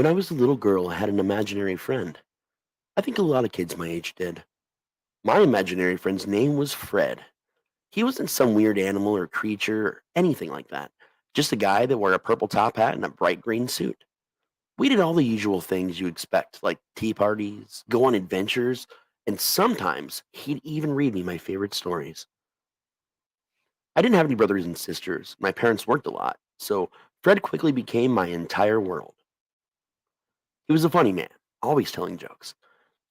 When I was a little girl, I had an imaginary friend. I think a lot of kids my age did. My imaginary friend's name was Fred. He wasn't some weird animal or creature or anything like that. Just a guy that wore a purple top hat and a bright green suit. We did all the usual things you expect, like tea parties, go on adventures, and sometimes he'd even read me my favorite stories. I didn't have any brothers and sisters. My parents worked a lot, so Fred quickly became my entire world. He was a funny man, always telling jokes.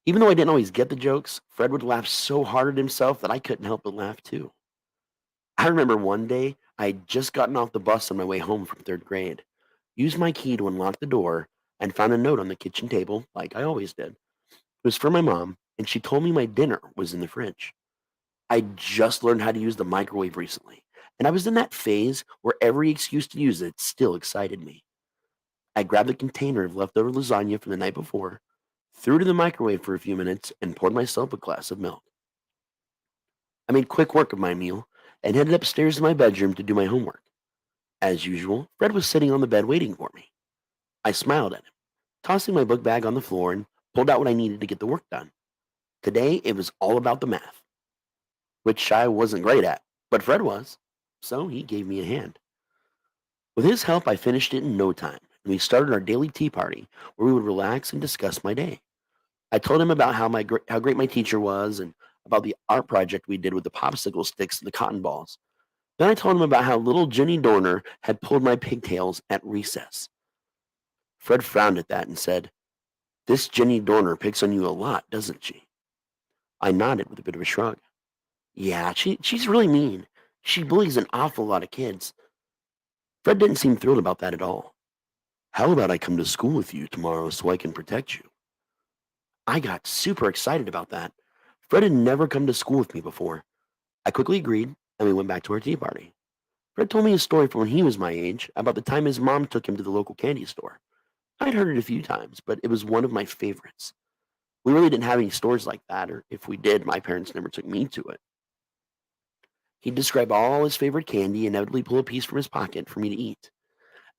Even though I didn't always get the jokes, Fred would laugh so hard at himself that I couldn't help but laugh too. I remember one day I had just gotten off the bus on my way home from third grade, used my key to unlock the door, and found a note on the kitchen table, like I always did. It was from my mom, and she told me my dinner was in the fridge. I just learned how to use the microwave recently, and I was in that phase where every excuse to use it still excited me. I grabbed the container of leftover lasagna from the night before, threw it in the microwave for a few minutes, and poured myself a glass of milk. I made quick work of my meal and headed upstairs to my bedroom to do my homework. As usual, Fred was sitting on the bed waiting for me. I smiled at him, tossing my book bag on the floor and pulled out what I needed to get the work done. Today, it was all about the math, which I wasn't great at, but Fred was, so he gave me a hand. With his help, I finished it in no time, and we started our daily tea party where we would relax and discuss my day. I told him about how great my teacher was and about the art project we did with the popsicle sticks and the cotton balls. Then I told him about how little Jenny Dorner had pulled my pigtails at recess. Fred frowned at that and said, "This Jenny Dorner picks on you a lot, doesn't she?" I nodded with a bit of a shrug. "Yeah, she's really mean. She bullies an awful lot of kids." Fred didn't seem thrilled about that at all. "How about I come to school with you tomorrow so I can protect you?" I got super excited about that. Fred had never come to school with me before. I quickly agreed, and we went back to our tea party. Fred told me a story from when he was my age about the time his mom took him to the local candy store. I'd heard it a few times, but it was one of my favorites. We really didn't have any stores like that, or if we did, my parents never took me to it. He'd describe all his favorite candy and inevitably pull a piece from his pocket for me to eat.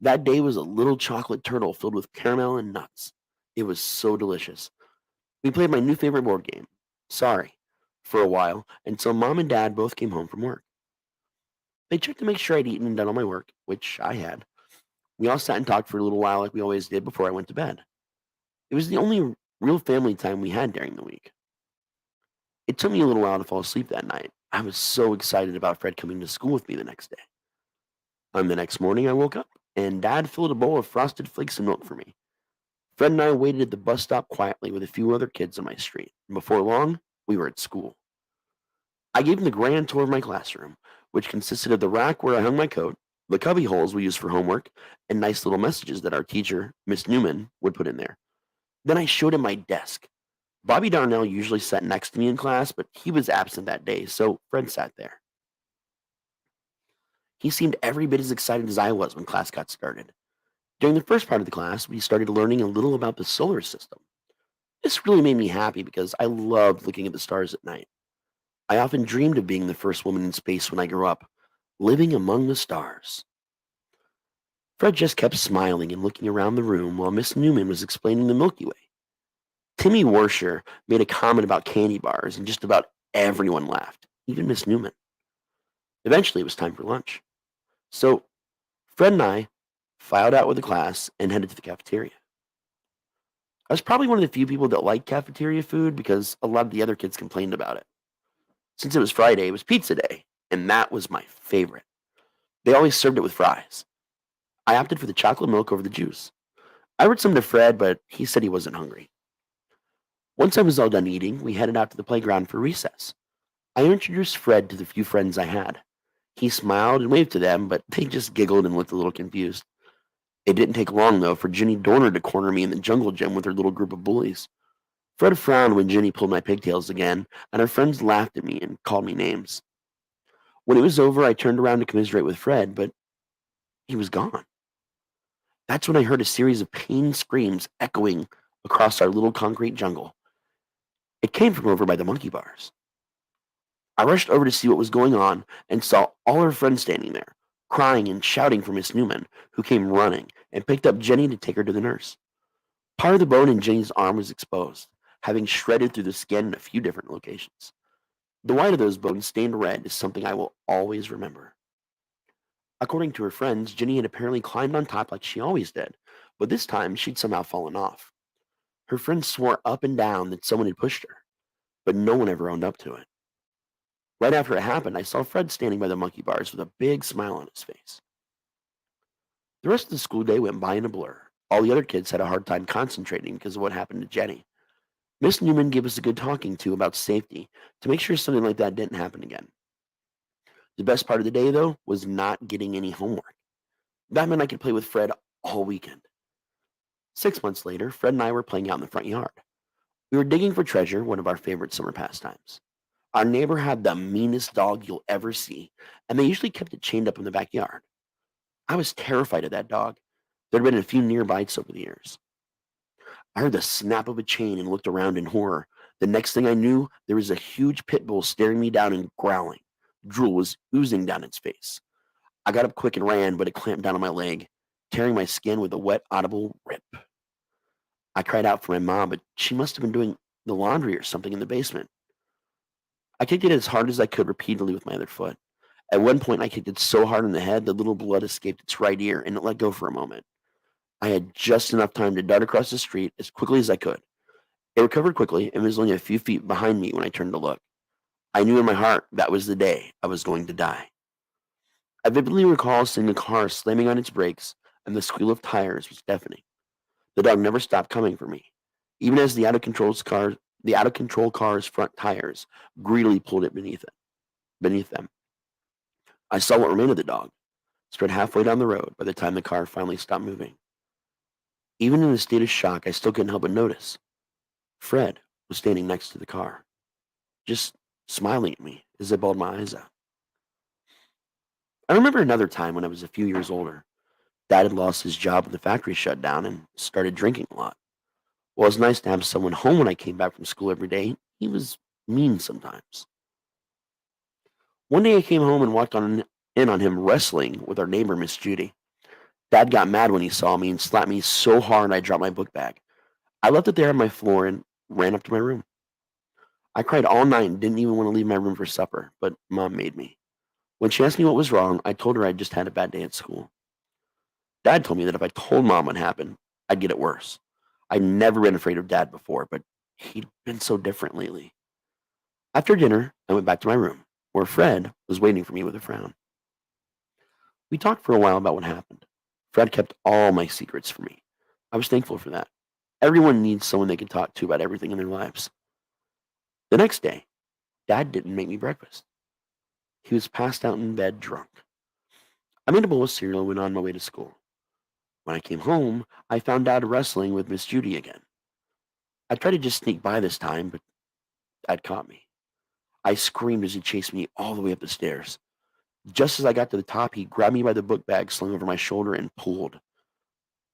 That day was a little chocolate turtle filled with caramel and nuts. It was so delicious. We played my new favorite board game, Sorry, for a while until mom and dad both came home from work. They checked to make sure I'd eaten and done all my work, which I had. We all sat and talked for a little while like we always did before I went to bed. It was the only real family time we had during the week. It took me a little while to fall asleep that night. I was so excited about Fred coming to school with me the next day. On the next morning, I woke up, and Dad filled a bowl of frosted flakes and milk for me. Fred and I waited at the bus stop quietly with a few other kids on my street, and before long, we were at school. I gave him the grand tour of my classroom, which consisted of the rack where I hung my coat, the cubby holes we used for homework, and nice little messages that our teacher, Miss Newman, would put in there. Then I showed him my desk. Bobby Darnell usually sat next to me in class, but he was absent that day, so Fred sat there. He seemed every bit as excited as I was when class got started. During the first part of the class, we started learning a little about the solar system. This really made me happy because I loved looking at the stars at night. I often dreamed of being the first woman in space when I grew up, living among the stars. Fred just kept smiling and looking around the room while Miss Newman was explaining the Milky Way. Timmy Warsher made a comment about candy bars, and just about everyone laughed, even Miss Newman. Eventually, it was time for lunch. So, Fred and I filed out with the class and headed to the cafeteria. I was probably one of the few people that liked cafeteria food because a lot of the other kids complained about it. Since it was Friday, it was pizza day, and that was my favorite. They always served it with fries. I opted for the chocolate milk over the juice. I ordered some to Fred, but he said he wasn't hungry. Once I was all done eating, we headed out to the playground for recess. I introduced Fred to the few friends I had. He smiled and waved to them, but they just giggled and looked a little confused. It didn't take long, though, for Jenny Dorner to corner me in the jungle gym with her little group of bullies. Fred frowned when Jenny pulled my pigtails again, and her friends laughed at me and called me names. When it was over, I turned around to commiserate with Fred, but he was gone. That's when I heard a series of pained screams echoing across our little concrete jungle. It came from over by the monkey bars. I rushed over to see what was going on and saw all her friends standing there, crying and shouting for Miss Newman, who came running and picked up Jenny to take her to the nurse. Part of the bone in Jenny's arm was exposed, having shredded through the skin in a few different locations. The white of those bones stained red is something I will always remember. According to her friends, Jenny had apparently climbed on top like she always did, but this time she'd somehow fallen off. Her friends swore up and down that someone had pushed her, but no one ever owned up to it. Right after it happened, I saw Fred standing by the monkey bars with a big smile on his face. The rest of the school day went by in a blur. All the other kids had a hard time concentrating because of what happened to Jenny. Miss Newman gave us a good talking to about safety to make sure something like that didn't happen again. The best part of the day, though, was not getting any homework. That meant I could play with Fred all weekend. 6 months later, Fred and I were playing out in the front yard. We were digging for treasure, one of our favorite summer pastimes. Our neighbor had the meanest dog you'll ever see, and they usually kept it chained up in the backyard. I was terrified of that dog. There had been a few near bites over the years. I heard the snap of a chain and looked around in horror. The next thing I knew, there was a huge pit bull staring me down and growling. Drool was oozing down its face. I got up quick and ran, but it clamped down on my leg, tearing my skin with a wet, audible rip. I cried out for my mom, but she must have been doing the laundry or something in the basement. I kicked it as hard as I could repeatedly with my other foot. At one point, I kicked it so hard in the head that little blood escaped its right ear and it let go for a moment. I had just enough time to dart across the street as quickly as I could. It recovered quickly and was only a few feet behind me when I turned to look. I knew in my heart that was the day I was going to die. I vividly recall seeing the car slamming on its brakes and the squeal of tires was deafening. The dog never stopped coming for me, even as the out of control car's front tires greedily pulled it beneath them. I saw what remained of the dog, spread halfway down the road by the time the car finally stopped moving. Even in a state of shock, I still couldn't help but notice. Fred was standing next to the car, just smiling at me as I bawled my eyes out. I remember another time when I was a few years older. Dad had lost his job when the factory shut down and started drinking a lot. While it was nice to have someone home when I came back from school every day, he was mean sometimes. One day I came home and in on him wrestling with our neighbor, Miss Judy. Dad got mad when he saw me and slapped me so hard I dropped my book bag. I left it there on my floor and ran up to my room. I cried all night and didn't even want to leave my room for supper, but Mom made me. When she asked me what was wrong, I told her I'd just had a bad day at school. Dad told me that if I told Mom what happened, I'd get it worse. I'd never been afraid of Dad before, but he'd been so different lately. After dinner, I went back to my room, where Fred was waiting for me with a frown. We talked for a while about what happened. Fred kept all my secrets from me. I was thankful for that. Everyone needs someone they can talk to about everything in their lives. The next day, Dad didn't make me breakfast. He was passed out in bed drunk. I made a bowl of cereal and went on my way to school. When I came home, I found Dad wrestling with Miss Judy again. I tried to just sneak by this time, but Dad caught me. I screamed as he chased me all the way up the stairs. Just as I got to the top, he grabbed me by the book bag slung over my shoulder and pulled.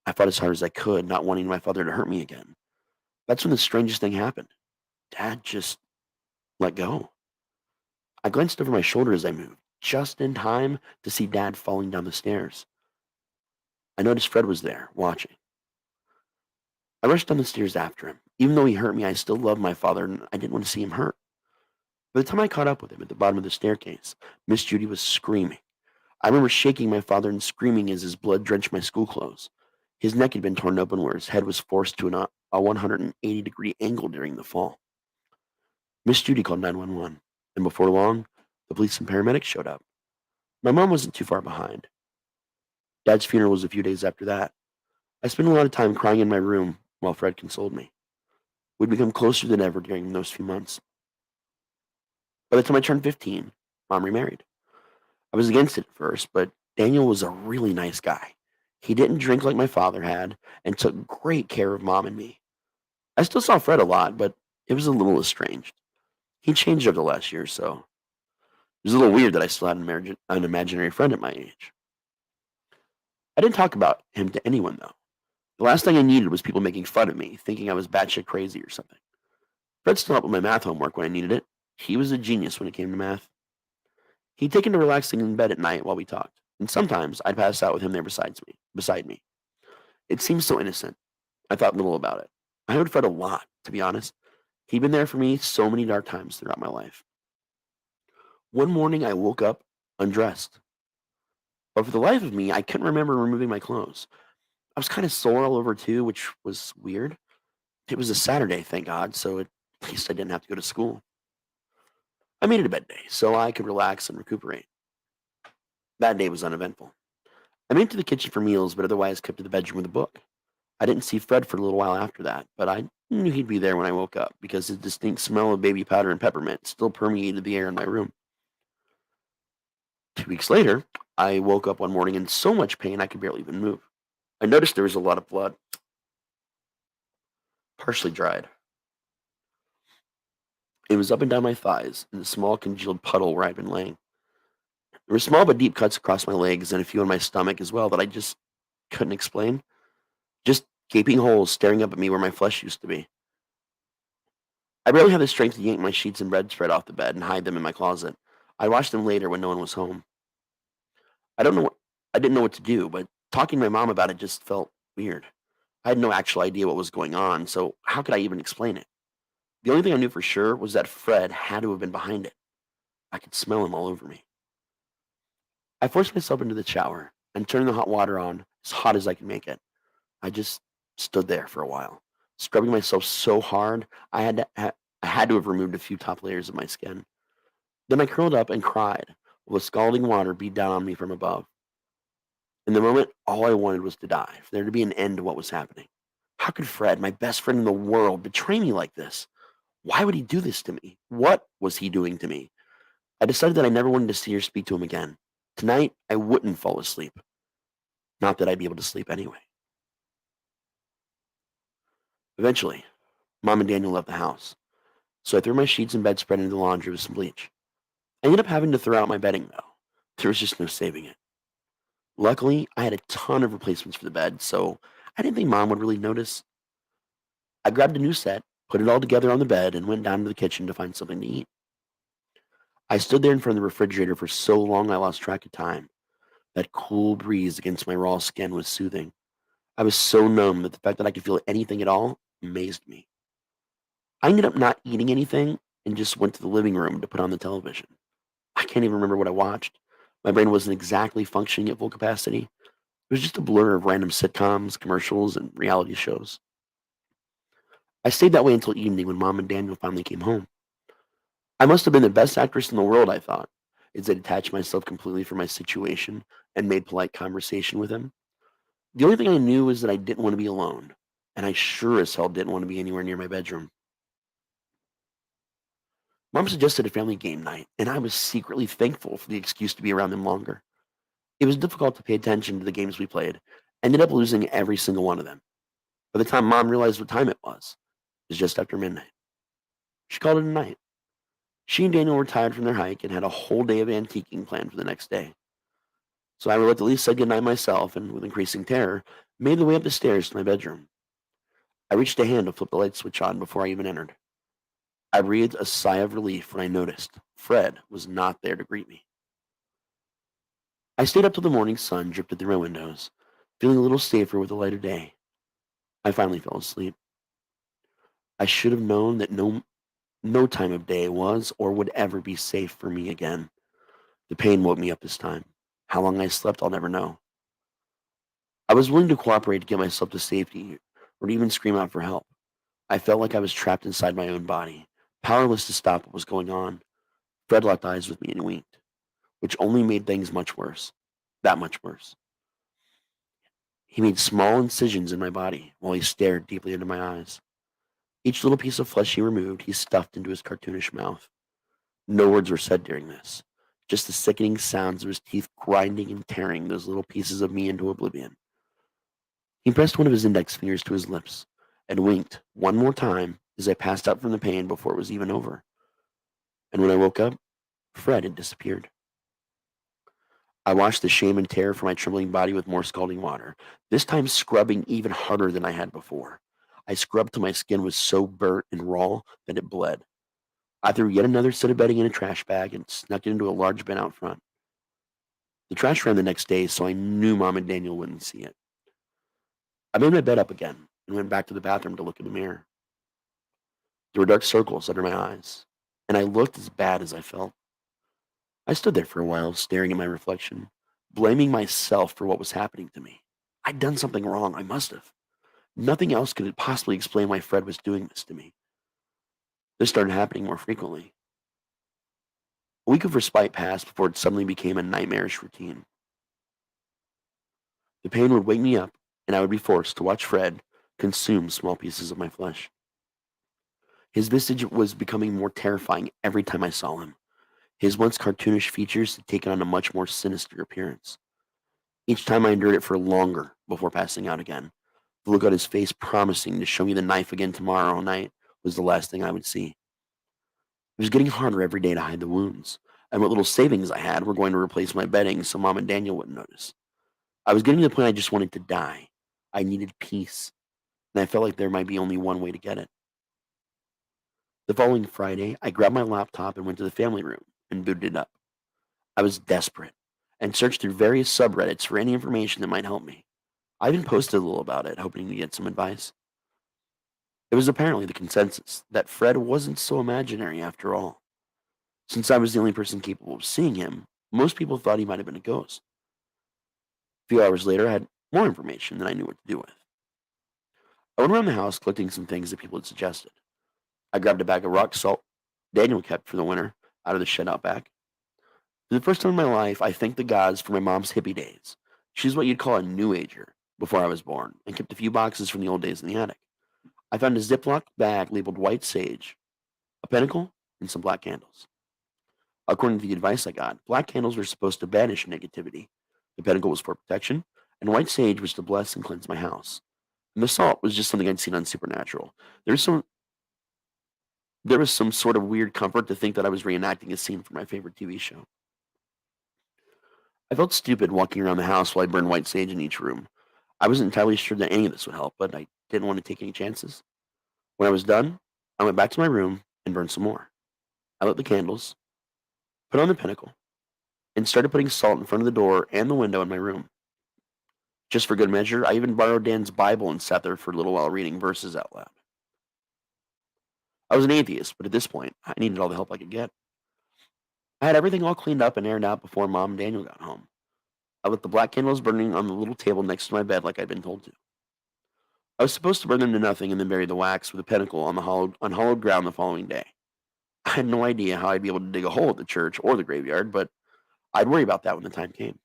I fought as hard as I could, not wanting my father to hurt me again. That's when the strangest thing happened. Dad just let go. I glanced over my shoulder as I moved, just in time to see Dad falling down the stairs. I noticed Fred was there, watching. I rushed down the stairs after him. Even though he hurt me, I still loved my father and I didn't want to see him hurt. By the time I caught up with him at the bottom of the staircase, Miss Judy was screaming. I remember shaking my father and screaming as his blood drenched my school clothes. His neck had been torn open where his head was forced to a 180-degree angle during the fall. Miss Judy called 911, and before long, the police and paramedics showed up. My mom wasn't too far behind. Dad's funeral was a few days after that. I spent a lot of time crying in my room while Fred consoled me. We'd become closer than ever during those few months. By the time I turned 15, Mom remarried. I was against it at first, but Daniel was a really nice guy. He didn't drink like my father had and took great care of Mom and me. I still saw Fred a lot, but it was a little estranged. He changed over the last year or so. It was a little weird that I still had an imaginary friend at my age. I didn't talk about him to anyone, though. The last thing I needed was people making fun of me, thinking I was batshit crazy or something. Fred still helped with my math homework when I needed it. He was a genius when it came to math. He'd taken to relaxing in bed at night while we talked, and sometimes I'd pass out with him there beside me. It seemed so innocent. I thought little about it. I heard Fred a lot, to be honest. He'd been there for me so many dark times throughout my life. One morning, I woke up undressed, but for the life of me, I couldn't remember removing my clothes. I was kind of sore all over too, which was weird. It was a Saturday, thank God, so at least I didn't have to go to school. I made it a bed day so I could relax and recuperate. That day was uneventful. I made it to the kitchen for meals, but otherwise kept to the bedroom with a book. I didn't see Fred for a little while after that, but I knew he'd be there when I woke up because his distinct smell of baby powder and peppermint still permeated the air in my room. 2 weeks later, I woke up one morning in so much pain I could barely even move. I noticed there was a lot of blood, partially dried. It was up and down my thighs in a small congealed puddle where I'd been laying. There were small but deep cuts across my legs and a few on my stomach as well that I just couldn't explain. Just gaping holes staring up at me where my flesh used to be. I barely had the strength to yank my sheets and bedspread off the bed and hide them in my closet. I watched them later when no one was home. I don't know what I didn't know what to do, but talking to my mom about it just felt weird. I had no actual idea what was going on, so how could I even explain it? The only thing I knew for sure was that Fred had to have been behind it. I could smell him all over me. I forced myself into the shower and turned the hot water on as hot as I could make it. I just stood there for a while, scrubbing myself so hard I had to have removed a few top layers of my skin. Then I curled up and cried while the scalding water beat down on me from above. In the moment, all I wanted was to die, for there to be an end to what was happening. How could Fred, my best friend in the world, betray me like this? Why would he do this to me? What was he doing to me? I decided that I never wanted to see or speak to him again. Tonight, I wouldn't fall asleep. Not that I'd be able to sleep anyway. Eventually, Mom and Daniel left the house, so I threw my sheets and bedspread into the laundry with some bleach. I ended up having to throw out my bedding, though. There was just no saving it. Luckily, I had a ton of replacements for the bed, so I didn't think Mom would really notice. I grabbed a new set, put it all together on the bed, and went down to the kitchen to find something to eat. I stood there in front of the refrigerator for so long I lost track of time. That cool breeze against my raw skin was soothing. I was so numb that the fact that I could feel anything at all amazed me. I ended up not eating anything and just went to the living room to put on the television. I can't even remember what I watched. My brain wasn't exactly functioning at full capacity. It was just a blur of random sitcoms, commercials, and reality shows. I stayed that way until evening when Mom and Daniel finally came home. I must have been the best actress in the world, I thought, as I detached myself completely from my situation and made polite conversation with him. The only thing I knew was that I didn't want to be alone, and I sure as hell didn't want to be anywhere near my bedroom. Mom suggested a family game night, and I was secretly thankful for the excuse to be around them longer. It was difficult to pay attention to the games we played. Ended up losing every single one of them. By the time Mom realized what time it was just after midnight. She called it a night. She and Daniel were tired from their hike and had a whole day of antiquing planned for the next day. So I reluctantly said goodnight myself and, with increasing terror, made the way up the stairs to my bedroom. I reached a hand to flip the light switch on before I even entered. I breathed a sigh of relief when I noticed Fred was not there to greet me. I stayed up till the morning sun dripped through my windows, feeling a little safer with the light of day. I finally fell asleep. I should have known that no time of day was or would ever be safe for me again. The pain woke me up this time. How long I slept, I'll never know. I was willing to cooperate to get myself to safety or to even scream out for help. I felt like I was trapped inside my own body, powerless to stop what was going on. Fred locked eyes with me and winked, which only made things much worse. That much worse. He made small incisions in my body while he stared deeply into my eyes. Each little piece of flesh he removed, he stuffed into his cartoonish mouth. No words were said during this, just the sickening sounds of his teeth grinding and tearing those little pieces of me into oblivion. He pressed one of his index fingers to his lips and winked one more time as I passed out from the pain before it was even over. And when I woke up, Fred had disappeared. I washed the shame and terror from my trembling body with more scalding water, this time scrubbing even harder than I had before. I scrubbed till my skin was so burnt and raw that it bled. I threw yet another set of bedding in a trash bag and snuck it into a large bin out front. The trash ran the next day, so I knew Mom and Daniel wouldn't see it. I made my bed up again and went back to the bathroom to look in the mirror. There were dark circles under my eyes, and I looked as bad as I felt. I stood there for a while, staring at my reflection, blaming myself for what was happening to me. I'd done something wrong. I must have. Nothing else could possibly explain why Fred was doing this to me. This started happening more frequently. A week of respite passed before it suddenly became a nightmarish routine. The pain would wake me up, and I would be forced to watch Fred consume small pieces of my flesh. His visage was becoming more terrifying every time I saw him. His once cartoonish features had taken on a much more sinister appearance. Each time I endured it for longer before passing out again. The look on his face promising to show me the knife again tomorrow night was the last thing I would see. It was getting harder every day to hide the wounds, and what little savings I had were going to replace my bedding so Mom and Daniel wouldn't notice. I was getting to the point I just wanted to die. I needed peace, and I felt like there might be only one way to get it. The following Friday, I grabbed my laptop and went to the family room and booted it up. I was desperate and searched through various subreddits for any information that might help me. I even posted a little about it, hoping to get some advice. It was apparently the consensus that Fred wasn't so imaginary after all. Since I was the only person capable of seeing him, most people thought he might have been a ghost. A few hours later, I had more information than I knew what to do with. I went around the house collecting some things that people had suggested. I grabbed a bag of rock salt Daniel kept for the winter out of the shed out back. For the first time in my life, I thanked the gods for my mom's hippie days. She's what you'd call a new ager before I was born, and kept a few boxes from the old days in the attic. I found a Ziploc bag labeled white sage, a pentacle, and some black candles. According to the advice I got, black candles were supposed to banish negativity. The pentacle was for protection, and white sage was to bless and cleanse my house. And the salt was just something I'd seen on Supernatural. There was some there was some sort of weird comfort to think that I was reenacting a scene from my favorite TV show. I felt stupid walking around the house while I burned white sage in each room. I wasn't entirely sure that any of this would help, but I didn't want to take any chances. When I was done, I went back to my room and burned some more. I lit the candles, put on the pinnacle, and started putting salt in front of the door and the window in my room. Just for good measure, I even borrowed Dan's Bible and sat there for a little while reading verses out loud. I was an atheist, but at this point, I needed all the help I could get. I had everything all cleaned up and aired out before Mom and Daniel got home. I lit the black candles burning on the little table next to my bed like I'd been told to. I was supposed to burn them to nothing and then bury the wax with a pentacle on the unhollowed ground the following day. I had no idea how I'd be able to dig a hole at the church or the graveyard, but I'd worry about that when the time came.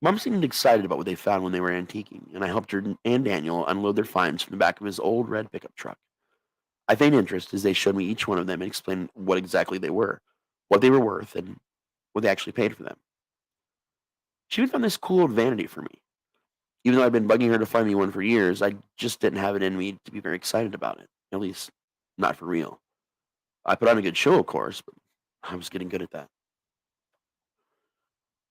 Mom seemed excited about what they found when they were antiquing, and I helped her and Daniel unload their finds from the back of his old red pickup truck. I feigned interest as they showed me each one of them and explained what exactly they were, what they were worth, and what they actually paid for them. She even found this cool old vanity for me. Even though I'd been bugging her to find me one for years, I just didn't have it in me to be very excited about it. At least, not for real. I put on a good show, of course, but I was getting good at that.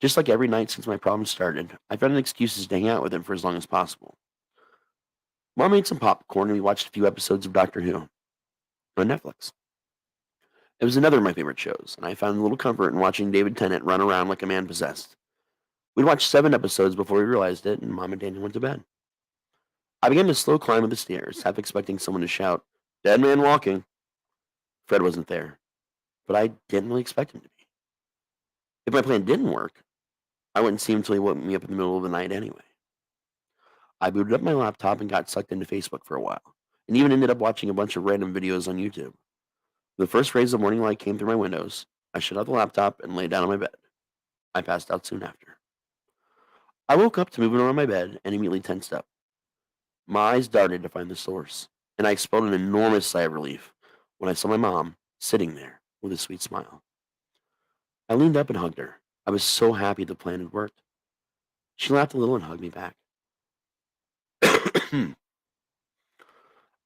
Just like every night since my problems started, I found excuses to hang out with him for as long as possible. Mom made some popcorn and we watched a few episodes of Doctor Who on Netflix. It was another of my favorite shows, and I found a little comfort in watching David Tennant run around like a man possessed. We'd watched 7 episodes before we realized it, and Mom and Daniel went to bed. I began to slow climb of the stairs, half expecting someone to shout, "Dead man walking." Fred wasn't there, but I didn't really expect him to be. If my plan didn't work, I wouldn't see him until he woke me up in the middle of the night anyway. I booted up my laptop and got sucked into Facebook for a while, and even ended up watching a bunch of random videos on YouTube. When the first rays of morning light came through my windows, I shut out the laptop and lay down on my bed. I passed out soon after. I woke up to moving around my bed and immediately tensed up. My eyes darted to find the source, and I expelled an enormous sigh of relief when I saw my mom sitting there with a sweet smile. I leaned up and hugged her. I was so happy the plan had worked. She laughed a little and hugged me back. I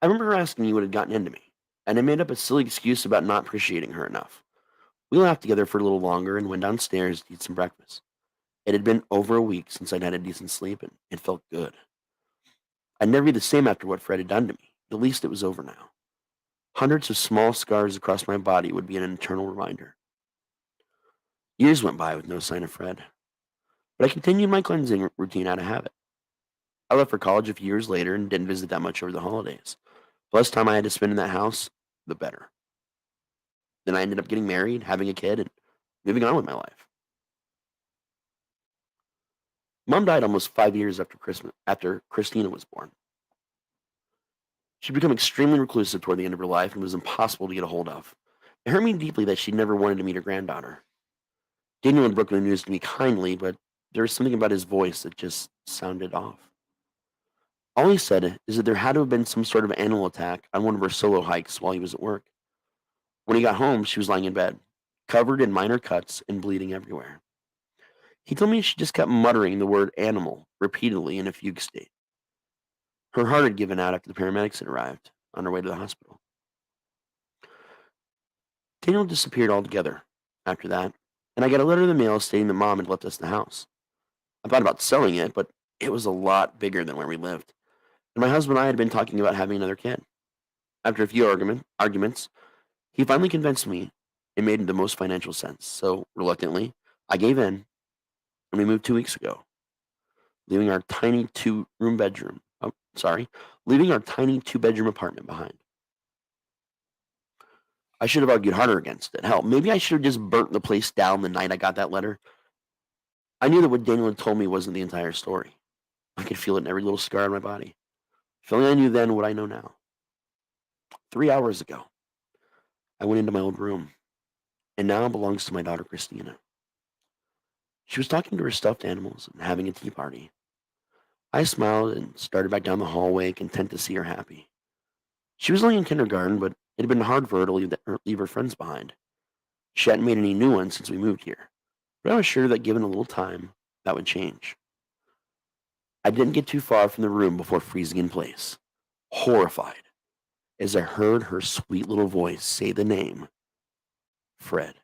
remember her asking me what had gotten into me, and I made up a silly excuse about not appreciating her enough. We laughed together for a little longer and went downstairs to eat some breakfast. It had been over a week since I'd had a decent sleep, and it felt good. I'd never be the same after what Fred had done to me. At least it was over now. Hundreds of small scars across my body would be an eternal reminder. Years went by with no sign of Fred, but I continued my cleansing routine out of habit. I left for college a few years later and didn't visit that much over the holidays. The less time I had to spend in that house, the better. Then I ended up getting married, having a kid, and moving on with my life. Mom died almost 5 years after Christmas, after Christina was born. She'd become extremely reclusive toward the end of her life and was impossible to get a hold of. It hurt me deeply that she never wanted to meet her granddaughter. Daniel had broken the news to me kindly, but there was something about his voice that just sounded off. All he said is that there had to have been some sort of animal attack on one of her solo hikes while he was at work. When he got home, she was lying in bed, covered in minor cuts and bleeding everywhere. He told me she just kept muttering the word animal repeatedly in a fugue state. Her heart had given out after the paramedics had arrived on her way to the hospital. Daniel disappeared altogether after that, and I got a letter in the mail stating that Mom had left us the house. I thought about selling it, but it was a lot bigger than where we lived, and my husband and I had been talking about having another kid. After a few arguments, he finally convinced me it made the most financial sense, so reluctantly, I gave in, and we moved 2 weeks ago, leaving our tiny leaving our tiny two-bedroom apartment behind. I should have argued harder against it. Hell, maybe I should have just burnt the place down the night I got that letter. I knew that what Daniel had told me wasn't the entire story. I could feel it in every little scar on my body. If only I knew then what I know now. 3 hours ago, I went into my old room, and now it belongs to my daughter Christina. She was talking to her stuffed animals and having a tea party. I smiled and started back down the hallway, content to see her happy. She was only in kindergarten, but it had been hard for her to leave her friends behind. She hadn't made any new ones since we moved here, but I was sure that given a little time, that would change. I didn't get too far from the room before freezing in place, horrified, as I heard her sweet little voice say the name, Fred.